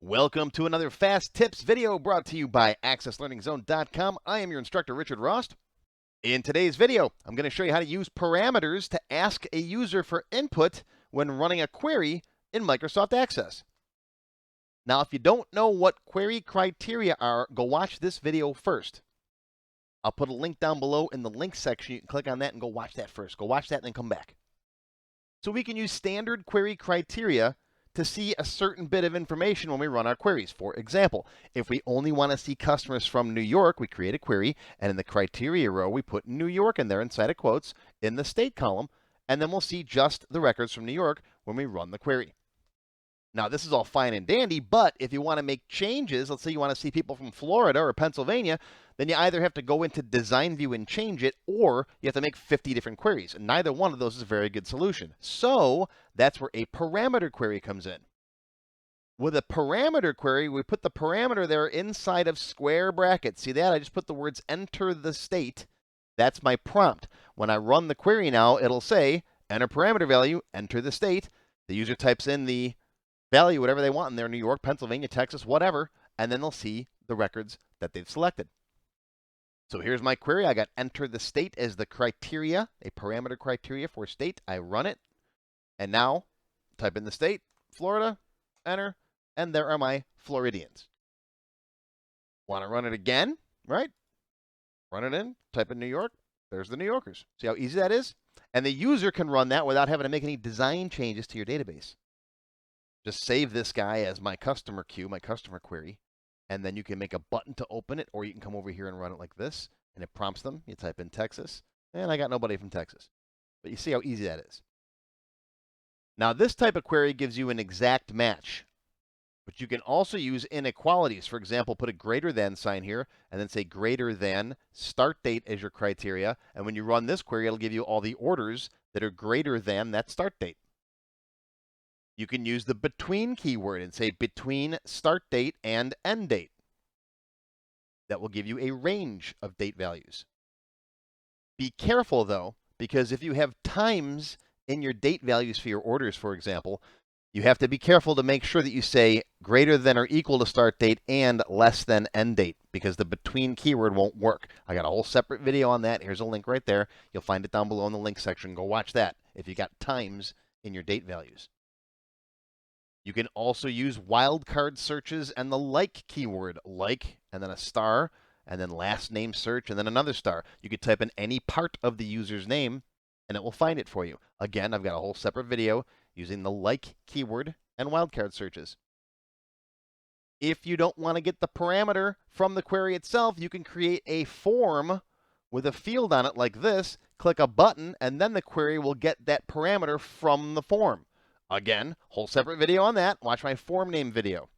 Welcome to another Fast Tips video brought to you by accesslearningzone.com. I am your instructor, Richard Rost. In today's video, I'm going to show you how to use parameters to ask a user for input when running a query in Microsoft Access. Now, if you don't know what query criteria are, go watch this video first. I'll put a link down below in the link section. You can click on that and go watch that first. Go watch that and then come back. So we can use standard query criteria to see a certain bit of information when we run our queries. For example, if we only want to see customers from New York, we create a query, and in the criteria row, we put New York in there inside of quotes in the state column, and then we'll see just the records from New York when we run the query. Now, this is all fine and dandy, but if you want to make changes, let's say you want to see people from Florida or Pennsylvania, then you either have to go into Design View and change it, or you have to make 50 different queries. And neither one of those is a very good solution. So that's where a parameter query comes in. With a parameter query, we put the parameter there inside of square brackets. See that? I just put the words enter the state. That's my prompt. When I run the query now, it'll say enter parameter value, enter the state. The user types in the value, whatever they want in there, New York, Pennsylvania, Texas, whatever, and then they'll see the records that they've selected. So here's my query. I got enter the state as the criteria, a parameter criteria for state. I run it, and now type in the state, Florida, enter, and there are my Floridians. Want to run it again, right? Run it in, type in New York, there's the New Yorkers. See how easy that is? And the user can run that without having to make any design changes to your database. Just save this guy as my customer queue, my customer query, and then you can make a button to open it, or you can come over here and run it like this, and it prompts them. You type in Texas, and I got nobody from Texas. But you see how easy that is. Now, this type of query gives you an exact match, but you can also use inequalities. For example, put a greater than sign here, and then say greater than start date as your criteria, and when you run this query, it'll give you all the orders that are greater than that start date. You can use the between keyword and say between start date and end date. That will give you a range of date values. Be careful though, because if you have times in your date values for your orders, for example, you have to be careful to make sure that you say greater than or equal to start date and less than end date, because the between keyword won't work. I got a whole separate video on that. Here's a link right there. You'll find it down below in the link section. Go watch that if you got times in your date values. You can also use wildcard searches and the like keyword, like, and then a star, and then last name search, and then another star. You could type in any part of the user's name, and it will find it for you. Again, I've got a whole separate video using the like keyword and wildcard searches. If you don't want to get the parameter from the query itself, you can create a form with a field on it like this, click a button, and then the query will get that parameter from the form. Again, whole separate video on that. Watch my form name video.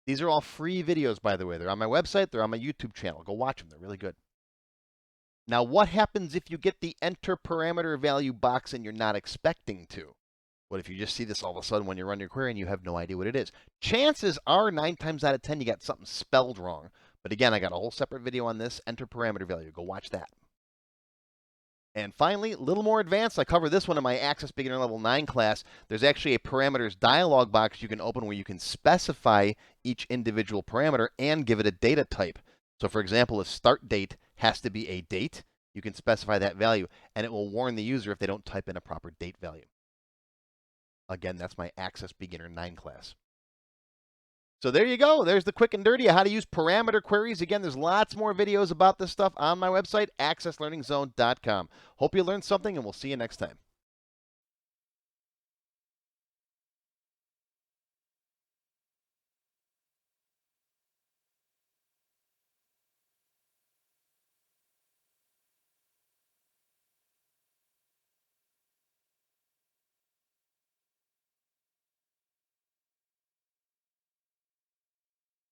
These are all free videos, by the way. They're on my website. They're on my YouTube channel. Go watch them. They're really good. Now, what happens if you get the enter parameter value box and you're not expecting to? What if you just see this all of a sudden when you run your query and you have no idea what it is? Chances are 9 times out of 10 you got something spelled wrong. But again, I got a whole separate video on this, enter parameter value. Go watch that. And finally, a little more advanced, I cover this one in my Access Beginner Level 9 class. There's actually a Parameters Dialog box you can open where you can specify each individual parameter and give it a data type. So for example, if start date has to be a date, you can specify that value, and it will warn the user if they don't type in a proper date value. Again, that's my Access Beginner 9 class. So there you go. There's the quick and dirty of how to use parameter queries. Again, there's lots more videos about this stuff on my website, accesslearningzone.com. Hope you learned something, and we'll see you next time.